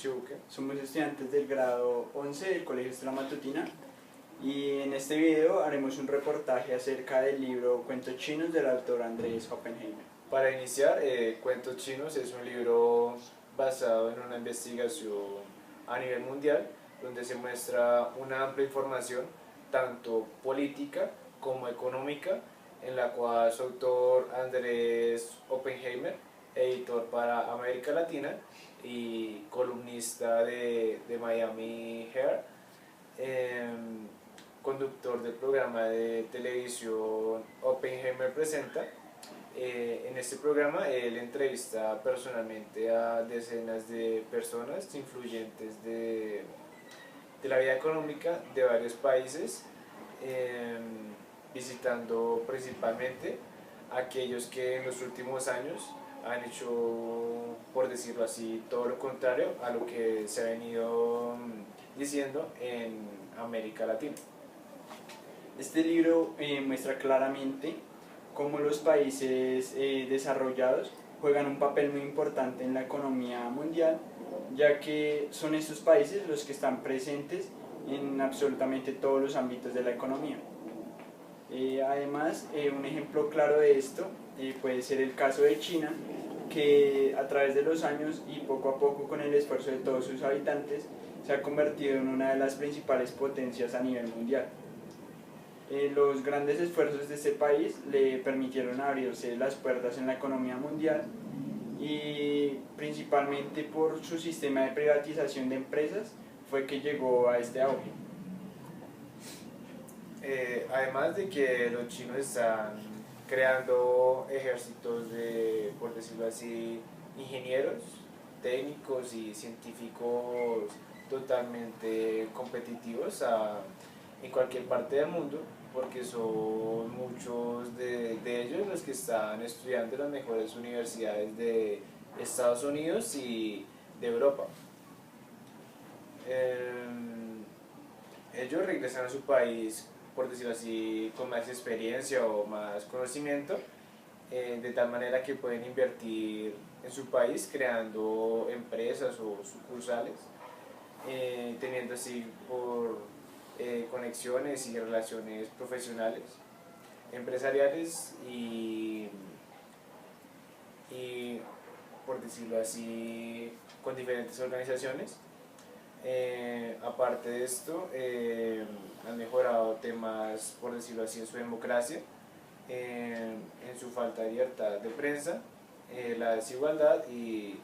Chibuque. Somos estudiantes del grado 11 del Colegio Estrella Matutina y en este video haremos un reportaje acerca del libro Cuentos chinos del autor Andrés Oppenheimer. Para iniciar, Cuentos chinos es un libro basado en una investigación a nivel mundial donde se muestra una amplia información tanto política como económica, en la cual su autor Andrés Oppenheimer, editor para América Latina y columnista de Miami Herald, conductor del programa de televisión Oppenheimer Presenta. En este programa él entrevista personalmente a decenas de personas influyentes de la vida económica de varios países, visitando principalmente aquellos que en los últimos años han hecho, por decirlo así, todo lo contrario a lo que se ha venido diciendo en América Latina. Este libro muestra claramente cómo los países desarrollados juegan un papel muy importante en la economía mundial, ya que son estos países los que están presentes en absolutamente todos los ámbitos de la economía. Además, un ejemplo claro de esto puede ser el caso de China, que a través de los años y poco a poco con el esfuerzo de todos sus habitantes se ha convertido en una de las principales potencias a nivel mundial. Los grandes esfuerzos de este país le permitieron abrirse las puertas en la economía mundial y principalmente por su sistema de privatización de empresas fue que llegó a este auge. Además de que los chinos están creando ejércitos de, por decirlo así, ingenieros, técnicos y científicos totalmente competitivos en cualquier parte del mundo, porque son muchos de ellos los que están estudiando en las mejores universidades de Estados Unidos y de Europa. Ellos regresan a su país, por decirlo así, con más experiencia o más conocimiento, de tal manera que pueden invertir en su país creando empresas o sucursales, teniendo así conexiones y relaciones profesionales, empresariales y por decirlo así, con diferentes organizaciones. Aparte de esto, han mejorado temas, por decirlo así, en su democracia, en su falta de libertad de prensa, la desigualdad y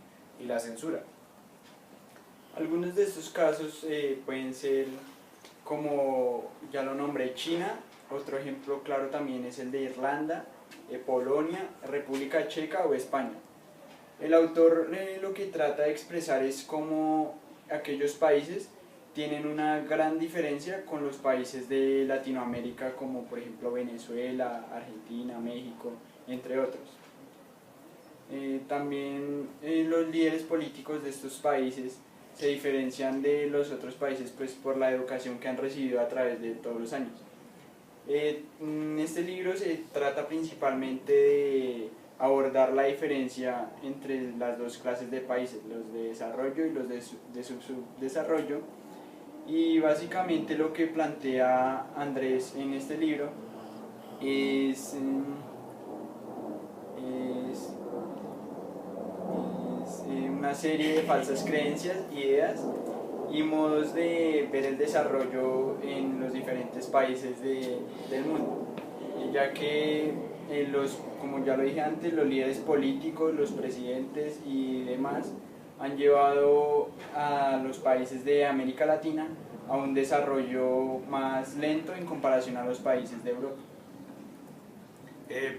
la censura. Algunos de estos casos pueden ser, como ya lo nombré, China. Otro ejemplo claro también es el de Irlanda, Polonia, República Checa o España. El autor lo que trata de expresar es cómo aquellos países tienen una gran diferencia con los países de Latinoamérica, como por ejemplo Venezuela, Argentina, México, entre otros. También los líderes políticos de estos países se diferencian de los otros países pues, por la educación que han recibido a través de todos los años. En este libro se trata principalmente de abordar la diferencia entre las dos clases de países, los de desarrollo y los de subdesarrollo, y básicamente lo que plantea Andrés en este libro es una serie de falsas creencias, ideas y modos de ver el desarrollo en los diferentes países del mundo, ya que como ya lo dije antes, los líderes políticos, los presidentes y demás han llevado a los países de América Latina a un desarrollo más lento en comparación a los países de Europa.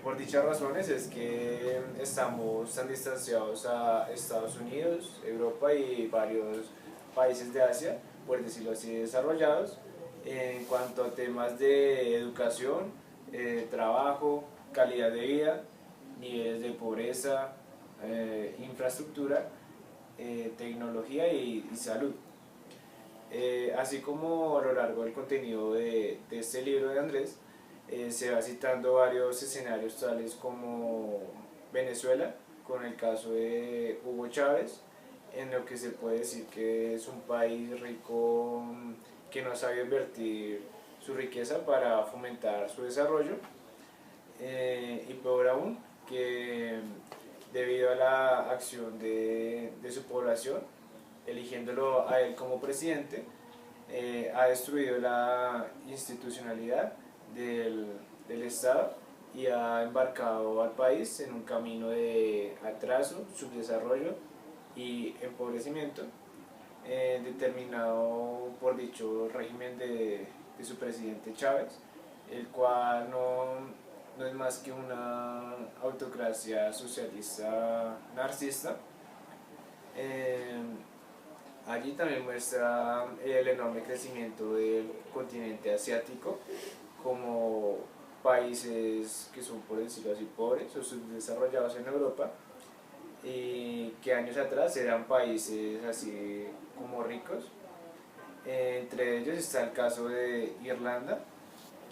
Por dichas razones es que estamos tan distanciados a Estados Unidos, Europa y varios países de Asia, por decirlo así, desarrollados, en cuanto a temas de educación, trabajo, calidad de vida, niveles de pobreza, infraestructura, tecnología y salud. Así como a lo largo del contenido de este libro de Andrés, se va citando varios escenarios tales como Venezuela, con el caso de Hugo Chávez, en lo que se puede decir que es un país rico que no ha sabido invertir su riqueza para fomentar su desarrollo, y peor aún, que debido a la acción de su población, eligiéndolo a él como presidente, ha destruido la institucionalidad del Estado y ha embarcado al país en un camino de atraso, subdesarrollo y empobrecimiento, determinado por dicho régimen de su presidente Chávez, el cual no es más que una autocracia socialista narcisista. Eh, Allí también muestra el enorme crecimiento del continente asiático como países que son, por decirlo así, pobres o subdesarrollados en Europa, y que años atrás eran países así como ricos. Entre ellos está el caso de Irlanda,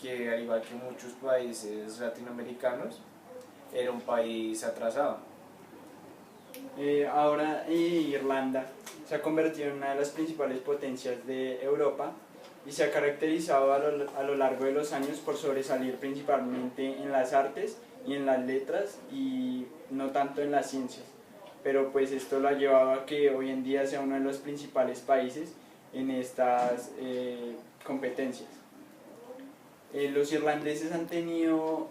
que al igual que muchos países latinoamericanos, era un país atrasado. Ahora Irlanda se ha convertido en una de las principales potencias de Europa y se ha caracterizado a lo largo de los años por sobresalir principalmente en las artes y en las letras y no tanto en las ciencias. Pero pues esto lo ha llevado a que hoy en día sea uno de los principales países en estas competencias. Los irlandeses han tenido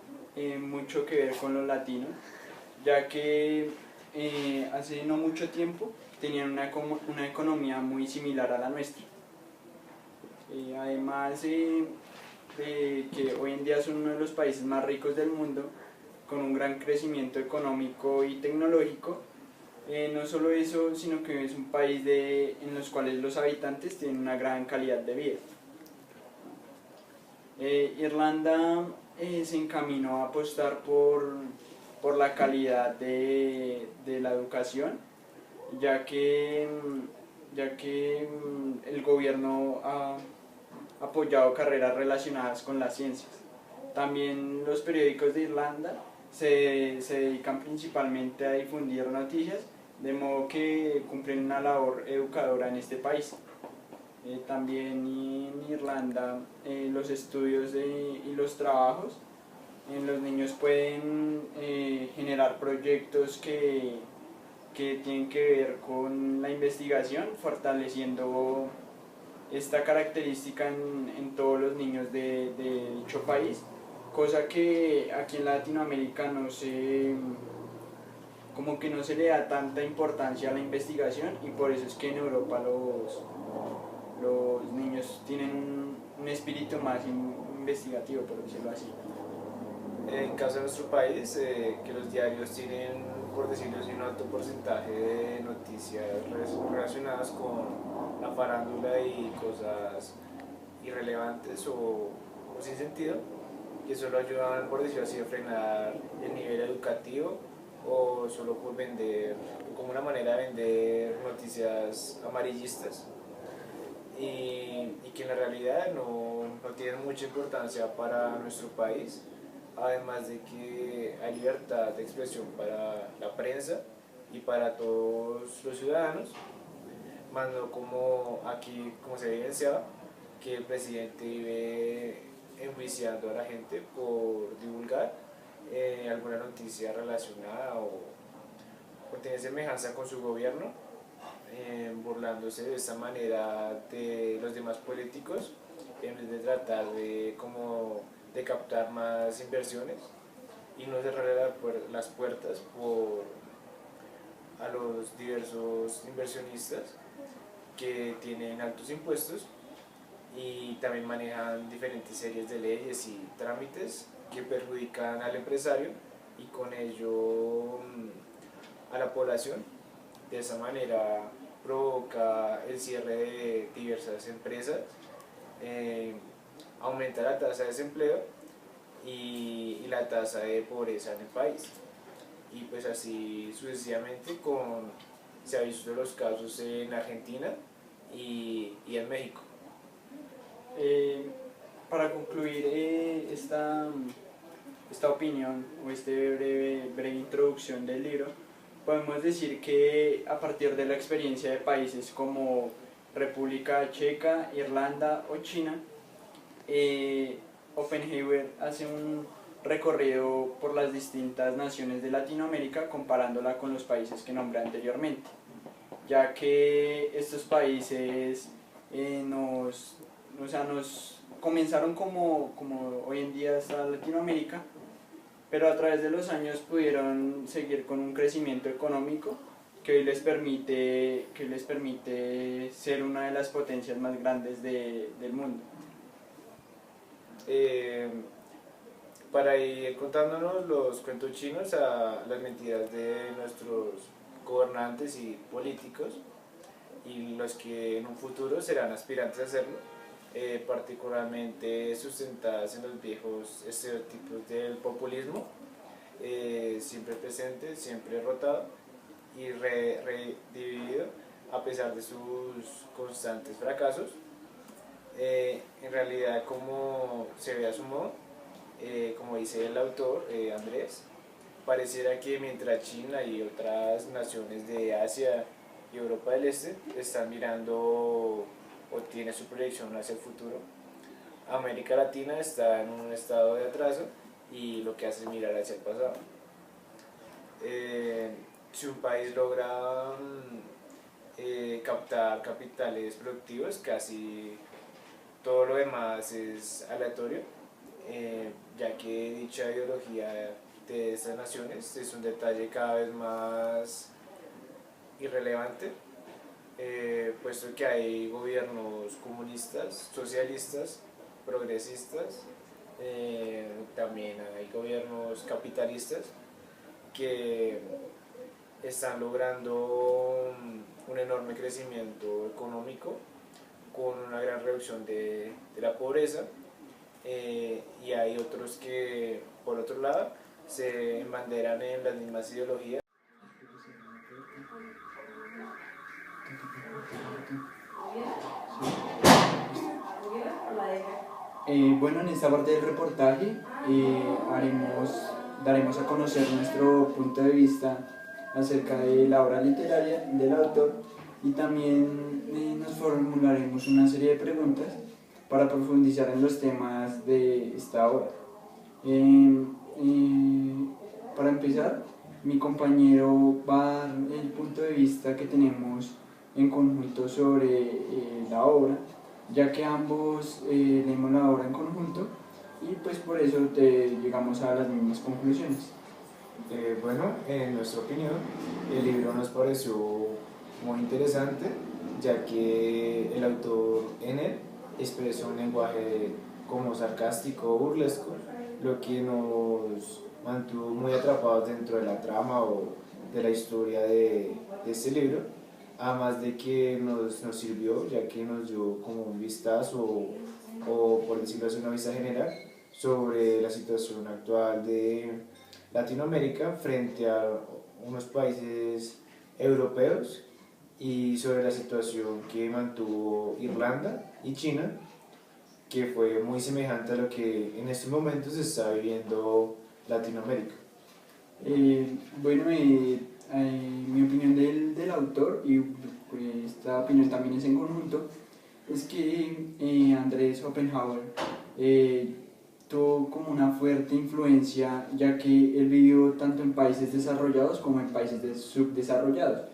mucho que ver con los latinos, ya que hace no mucho tiempo tenían una economía muy similar a la nuestra. Además de que hoy en día son uno de los países más ricos del mundo, con un gran crecimiento económico y tecnológico, no solo eso, sino que es un país en los cuales los habitantes tienen una gran calidad de vida. Irlanda se encaminó a apostar por la calidad de la educación, ya que el gobierno ha apoyado carreras relacionadas con las ciencias. También los periódicos de Irlanda se dedican principalmente a difundir noticias, de modo que cumplen una labor educadora en este país. También en Irlanda los estudios y los trabajos los niños pueden generar proyectos que tienen que ver con la investigación, fortaleciendo esta característica en todos los niños de dicho país, cosa que aquí en Latinoamérica como que no se le da tanta importancia a la investigación, y por eso es que en Europa los niños tienen un espíritu más investigativo, por decirlo así. En caso de nuestro país, que los diarios tienen, por decirlo así, un alto porcentaje de noticias relacionadas con la farándula y cosas irrelevantes o sin sentido, que solo ayudan, por decirlo así, a frenar el nivel educativo, o solo por vender, como una manera de vender noticias amarillistas, y que en la realidad no tienen mucha importancia para nuestro país, además de que hay libertad de expresión para la prensa y para todos los ciudadanos, más no como aquí, como se evidenciaba, que el presidente vive enjuiciando a la gente por divulgar alguna noticia relacionada o tiene semejanza con su gobierno, burlándose de esta manera de los demás políticos, en vez de tratar de captar más inversiones y no cerrar las puertas a los diversos inversionistas que tienen altos impuestos y también manejan diferentes series de leyes y trámites que perjudican al empresario y con ello a la población. De esa manera provoca el cierre de diversas empresas, aumenta la tasa de desempleo y la tasa de pobreza en el país. Y pues así sucesivamente se ha visto los casos en Argentina y en México. Para concluir esta opinión o esta breve introducción del libro, podemos decir que a partir de la experiencia de países como República Checa, Irlanda o China, Oppenheimer hace un recorrido por las distintas naciones de Latinoamérica comparándola con los países que nombré anteriormente, ya que estos países nos comenzaron como hoy en día está Latinoamérica, pero a través de los años pudieron seguir con un crecimiento económico que hoy les permite ser una de las potencias más grandes del mundo. Para ir contándonos los cuentos chinos a las mentiras de nuestros gobernantes y políticos y los que en un futuro serán aspirantes a hacerlo, particularmente sustentadas en los viejos estereotipos del populismo, siempre presente, siempre rotado y redividido a pesar de sus constantes fracasos. En realidad, como se ve a su modo, como dice el autor Andrés, pareciera que mientras China y otras naciones de Asia y Europa del Este están mirando o tiene su proyección hacia el futuro, América Latina está en un estado de atraso y lo que hace es mirar hacia el pasado. Si un país logra captar capitales productivos, casi todo lo demás es aleatorio, ya que dicha ideología de estas naciones es un detalle cada vez más irrelevante, puesto que hay gobiernos comunistas, socialistas, progresistas, también hay gobiernos capitalistas que están logrando un enorme crecimiento económico con una gran reducción de la pobreza, y hay otros que, por otro lado, se embanderan en las mismas ideologías. Bueno, en esta parte del reportaje daremos a conocer nuestro punto de vista acerca de la obra literaria del autor y también nos formularemos una serie de preguntas para profundizar en los temas de esta obra. Para empezar, mi compañero va a dar el punto de vista que tenemos en conjunto sobre la obra, ya que ambos leímos la obra en conjunto y pues por eso llegamos a las mismas conclusiones. Bueno, en nuestra opinión, el libro nos pareció muy interesante, ya que el autor en él expresa un lenguaje como sarcástico, burlesco, lo que nos mantuvo muy atrapados dentro de la trama o de la historia de este libro, además de que nos sirvió, ya que nos dio como un vistazo o por decirlo así, una vista general sobre la situación actual de Latinoamérica frente a unos países europeos y sobre la situación que mantuvo Irlanda y China, que fue muy semejante a lo que en estos momentos se está viviendo Latinoamérica. Mi opinión del autor, y pues, esta opinión también es en conjunto, es que Andrés Oppenheimer tuvo como una fuerte influencia, ya que él vivió tanto en países desarrollados como en países subdesarrollados.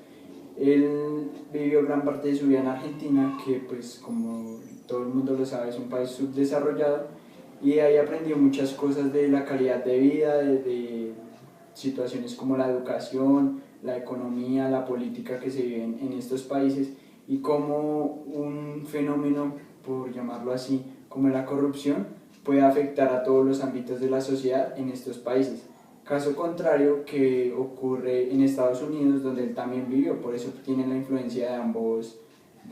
Él vivió gran parte de su vida en Argentina, que pues como todo el mundo lo sabe es un país subdesarrollado, y ahí aprendió muchas cosas de la calidad de vida, de situaciones como la educación, la economía, la política que se viven en estos países y cómo un fenómeno, por llamarlo así, como la corrupción, puede afectar a todos los ámbitos de la sociedad en estos países. Caso contrario que ocurre en Estados Unidos, donde él también vivió, por eso tiene la influencia de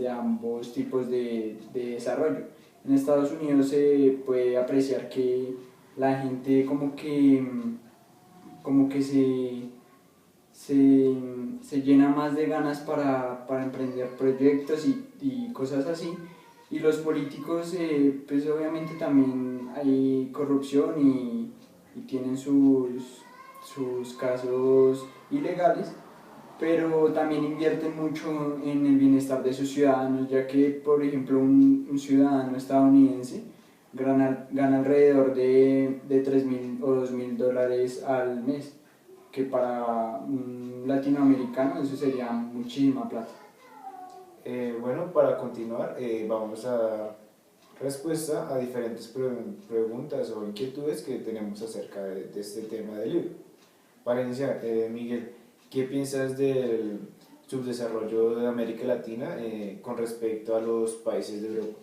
ambos tipos de desarrollo. En Estados Unidos se puede apreciar que la gente como que se llena más de ganas para emprender proyectos y cosas así, y los políticos pues obviamente también hay corrupción y tienen sus casos ilegales, pero también invierten mucho en el bienestar de sus ciudadanos, ya que, por ejemplo, un ciudadano estadounidense gana alrededor de 3.000 o $2.000 al mes, que para un latinoamericano eso sería muchísima plata. Bueno, para continuar, vamos a dar respuesta a diferentes preguntas o inquietudes que tenemos acerca de este tema del libro. Para iniciar, Miguel, ¿qué piensas del subdesarrollo de América Latina con respecto a los países de Europa?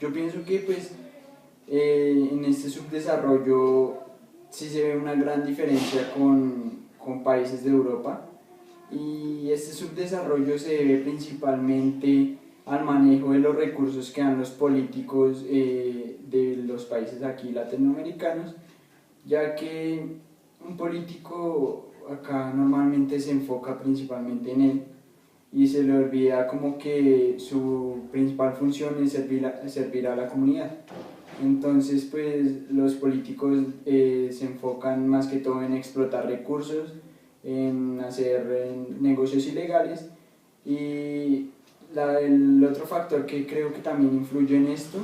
Yo pienso que pues en este subdesarrollo sí se ve una gran diferencia con países de Europa, y este subdesarrollo se debe principalmente al manejo de los recursos que dan los políticos de los países aquí latinoamericanos, ya que un político acá normalmente se enfoca principalmente en él y se le olvida como que su principal función es servir a la comunidad. Entonces pues los políticos se enfocan más que todo en explotar recursos, en hacer negocios ilegales, y el otro factor que creo que también influye en esto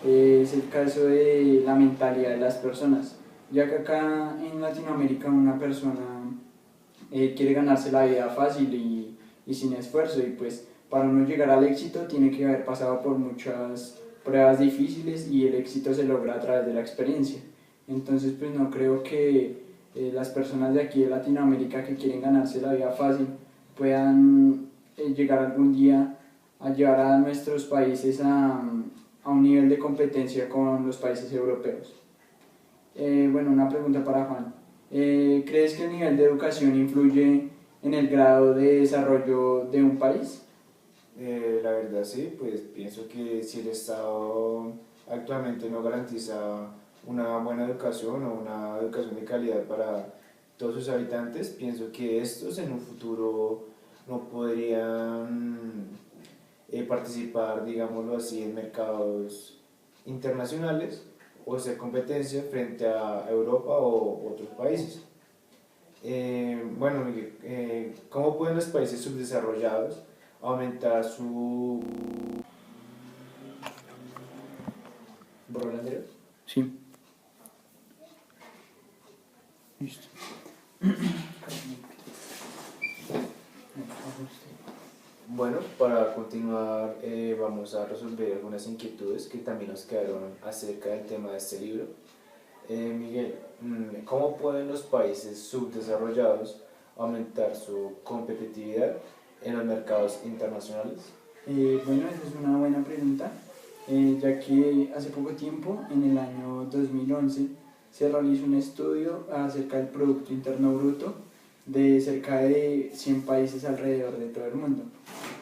es el caso de la mentalidad de las personas, ya que acá en Latinoamérica una persona quiere ganarse la vida fácil y sin esfuerzo, y pues para uno llegar al éxito tiene que haber pasado por muchas pruebas difíciles y el éxito se logra a través de la experiencia. Entonces pues no creo que las personas de aquí de Latinoamérica que quieren ganarse la vida fácil puedan llegar algún día a llevar a nuestros países a un nivel de competencia con los países europeos. Una pregunta para Juan. ¿Crees que el nivel de educación influye en el grado de desarrollo de un país? La verdad sí, pues pienso que si el Estado actualmente no garantiza una buena educación o una educación de calidad para todos sus habitantes, pienso que estos en un futuro no podrían participar, digámoslo así, en mercados internacionales o hacer competencia frente a Europa o otros países. Miguel, ¿cómo pueden los países subdesarrollados aumentar su... ¿Borró el anterior? Sí. Listo. Bueno, para continuar vamos a resolver algunas inquietudes que también nos quedaron acerca del tema de este libro. Miguel, ¿cómo pueden los países subdesarrollados aumentar su competitividad en los mercados internacionales? Esa es una buena pregunta, ya que hace poco tiempo, en el año 2011, se realizó un estudio acerca del Producto Interno Bruto de cerca de 100 países alrededor de todo el mundo.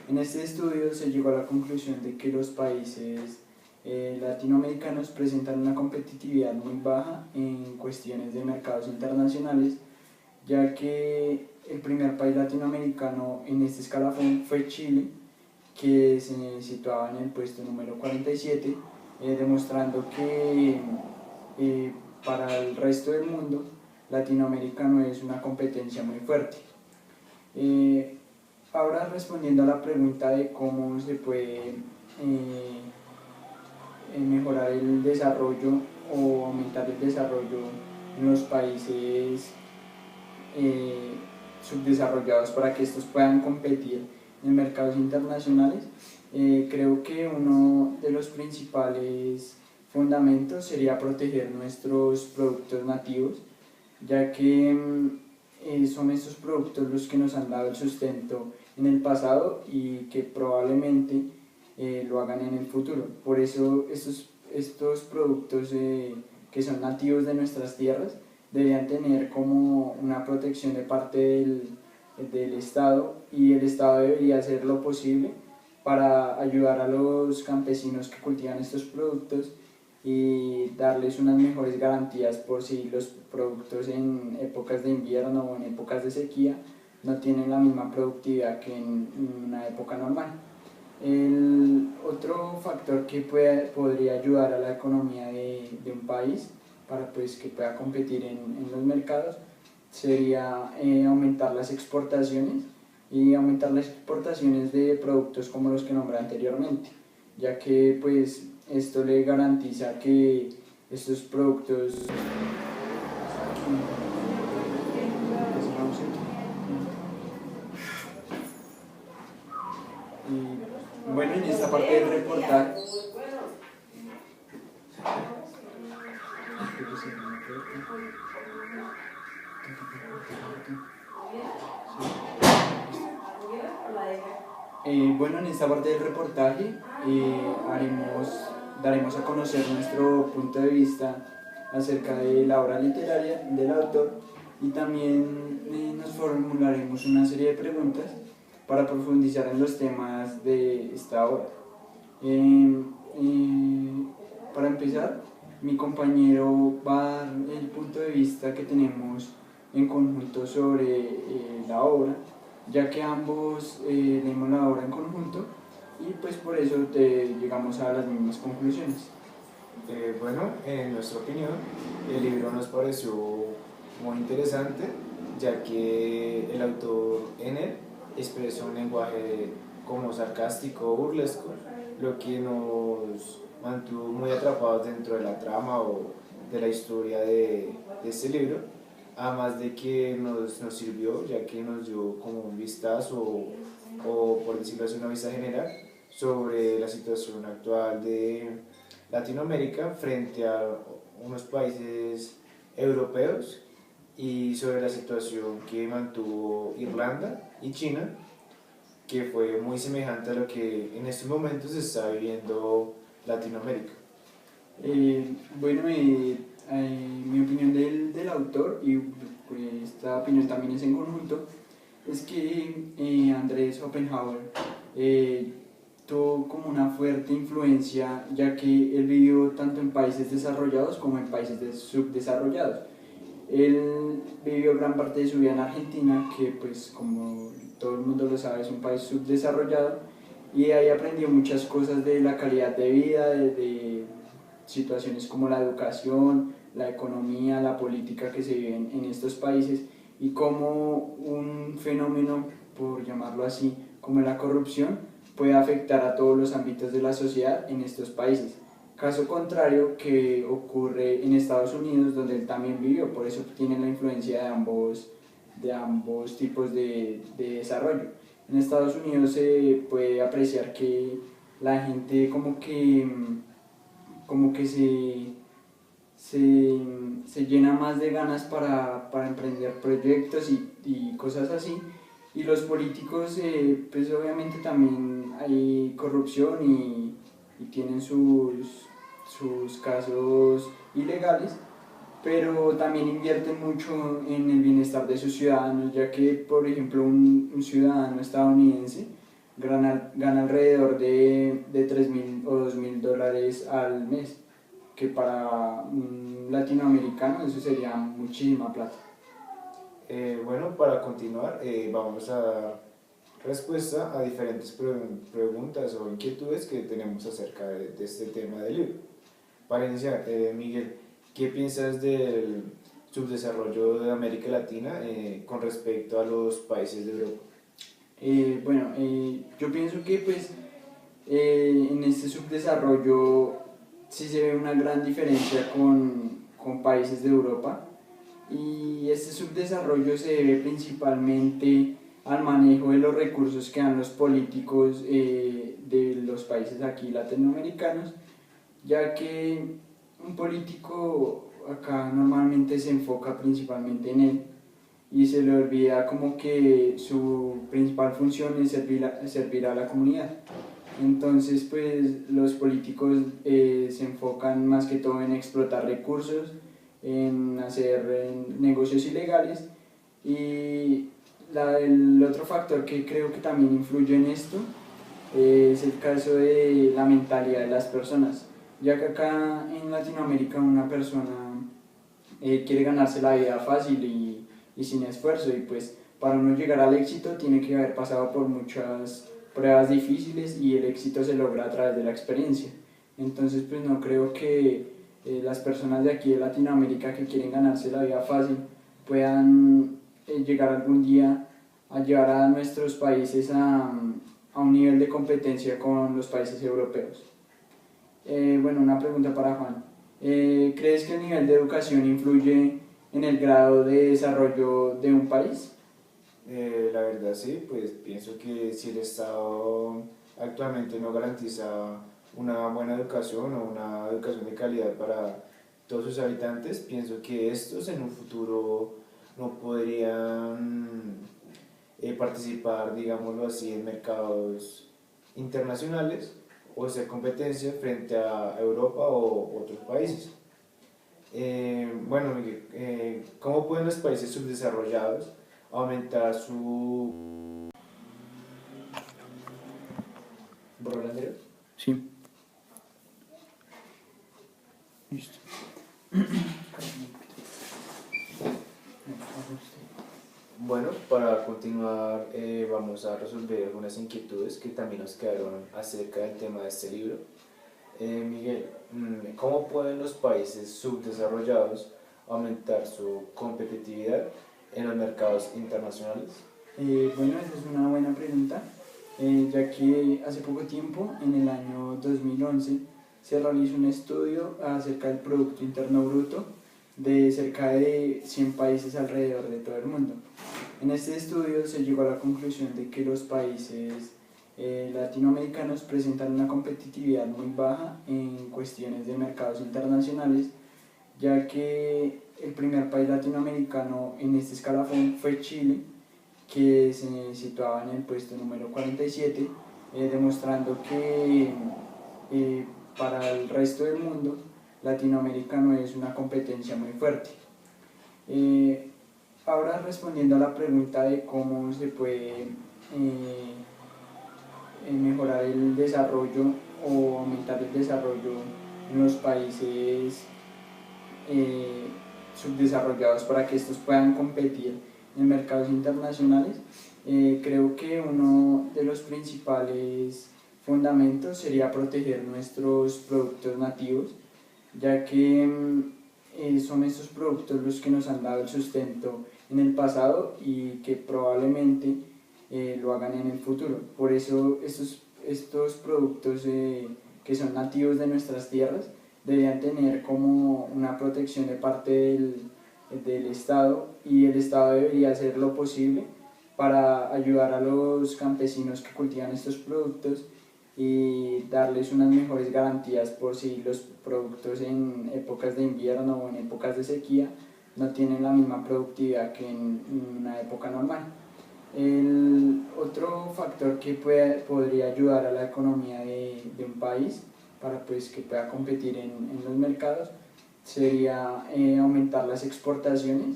En este estudio se llegó a la conclusión de que los países latinoamericanos presentan una competitividad muy baja en cuestiones de mercados internacionales, ya que el primer país latinoamericano en este escalafón fue Chile, que se situaba en el puesto número 47, demostrando que para el resto del mundo Latinoamérica no es una competencia muy fuerte. Ahora respondiendo a la pregunta de cómo se puede mejorar el desarrollo o aumentar el desarrollo en los países subdesarrollados para que estos puedan competir en mercados internacionales, creo que uno de los principales fundamentos sería proteger nuestros productos nativos, ya que son estos productos los que nos han dado el sustento en el pasado y que probablemente lo hagan en el futuro. Por eso estos productos que son nativos de nuestras tierras deberían tener como una protección de parte del Estado, y el Estado debería hacer lo posible para ayudar a los campesinos que cultivan estos productos y darles unas mejores garantías por si los productos en épocas de invierno o en épocas de sequía no tienen la misma productividad que en una época normal. El otro factor que podría ayudar a la economía de un país para pues, que pueda competir en los mercados sería aumentar las exportaciones y aumentar las exportaciones de productos como los que nombré anteriormente, ya que pues esto le garantiza que estos productos y bueno, en esta parte del reportaje bueno, en esta parte del reportaje daremos a conocer nuestro punto de vista acerca de la obra literaria del autor y también nos formularemos una serie de preguntas para profundizar en los temas de esta obra. Para empezar, mi compañero va a dar el punto de vista que tenemos en conjunto sobre la obra, ya que ambos leímos la obra en conjunto y pues por eso llegamos a las mismas conclusiones. Bueno, en nuestra opinión, el libro nos pareció muy interesante, ya que el autor en él expresa un lenguaje como sarcástico o burlesco, lo que nos mantuvo muy atrapados dentro de la trama o de la historia de este libro, además de que nos sirvió, ya que nos dio como un vistazo o por decirlo así, una vista general sobre la situación actual de Latinoamérica frente a unos países europeos y sobre la situación que mantuvo Irlanda y China, que fue muy semejante a lo que en estos momentos se está viviendo Latinoamérica. Bueno, mi opinión del autor, y pues, esta opinión también es en conjunto, es que Andrés Schopenhauer tuvo como una fuerte influencia, ya que él vivió tanto en países desarrollados como en países subdesarrollados. Él vivió gran parte de su vida en Argentina, que pues como todo el mundo lo sabe es un país subdesarrollado, y ahí aprendió muchas cosas de la calidad de vida, de situaciones como la educación, la economía, la política que se viven en estos países y cómo un fenómeno, por llamarlo así, como la corrupción, puede afectar a todos los ámbitos de la sociedad en estos países. Caso contrario que ocurre en Estados Unidos, donde él también vivió, por eso tiene la influencia de ambos tipos de desarrollo. En Estados Unidos se puede apreciar que la gente como que se llena más de ganas para emprender proyectos y cosas así. Y los políticos, pues obviamente también hay corrupción y tienen sus casos ilegales, pero también invierten mucho en el bienestar de sus ciudadanos, ya que, por ejemplo, un ciudadano estadounidense gana alrededor de 3.000 o $2.000 al mes, que para un latinoamericano eso sería muchísima plata. Bueno, para continuar, vamos a dar respuesta a diferentes preguntas o inquietudes que tenemos acerca de este tema del libro. Para iniciar, Miguel, ¿qué piensas del subdesarrollo de América Latina con respecto a los países de Europa? Bueno, yo pienso que pues en este subdesarrollo sí se ve una gran diferencia con países de Europa, y este subdesarrollo se debe principalmente al manejo de los recursos que dan los políticos de los países aquí latinoamericanos, ya que un político acá normalmente se enfoca principalmente en él y se le olvida como que su principal función es servir a la comunidad. Entonces pues los políticos se enfocan más que todo en explotar recursos, en hacer negocios ilegales, y el otro factor que creo que también influye en esto es el caso de la mentalidad de las personas, ya que acá en Latinoamérica una persona quiere ganarse la vida fácil y sin esfuerzo, y pues para uno llegar al éxito tiene que haber pasado por muchas pruebas difíciles y el éxito se logra a través de la experiencia. Entonces pues no creo que las personas de aquí de Latinoamérica que quieren ganarse la vida fácil puedan llegar algún día a llevar a nuestros países a un nivel de competencia con los países europeos. Bueno, una pregunta para Juan. ¿Crees que el nivel de educación influye en el grado de desarrollo de un país? La verdad sí, pues pienso que si el Estado actualmente no garantiza una buena educación o una educación de calidad para todos sus habitantes, pienso que estos en un futuro no podrían participar, digámoslo así, en mercados internacionales o hacer competencia frente a Europa o otros países. Bueno, Miguel, ¿cómo pueden los países subdesarrollados aumentar su... ¿Borró el anterior? Sí. Listo. Bueno, para continuar vamos a resolver algunas inquietudes que también nos quedaron acerca del tema de este libro. Miguel, ¿cómo pueden los países subdesarrollados aumentar su competitividad en los mercados internacionales? Bueno, esa es una buena pregunta, ya que hace poco tiempo, en el año 2011, se realizó un estudio acerca del Producto Interno Bruto de cerca de 100 países alrededor de todo el mundo. En este estudio se llegó a la conclusión de que los países latinoamericanos presentan una competitividad muy baja en cuestiones de mercados internacionales, ya que el primer país latinoamericano en este escalafón fue Chile, que se situaba en el puesto número 47, demostrando que para el resto del mundo Latinoamérica no es una competencia muy fuerte. Ahora respondiendo a la pregunta de cómo se puede mejorar el desarrollo o aumentar el desarrollo en los países subdesarrollados para que estos puedan competir en mercados internacionales, creo que uno de los principales fundamentos sería proteger nuestros productos nativos, ya que son estos productos los que nos han dado el sustento en el pasado y que probablemente lo hagan en el futuro. Por eso estos productos que son nativos de nuestras tierras deberían tener como una protección de parte del Estado, y el Estado debería hacer lo posible para ayudar a los campesinos que cultivan estos productos y darles unas mejores garantías por si los productos en épocas de invierno o en épocas de sequía no tienen la misma productividad que en una época normal. El otro factor que podría ayudar a la economía de un país para pues, que pueda competir en los mercados sería aumentar las exportaciones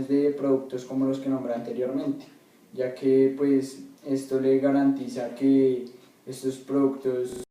de productos como los que nombré anteriormente, ya que pues esto le garantiza que estos productos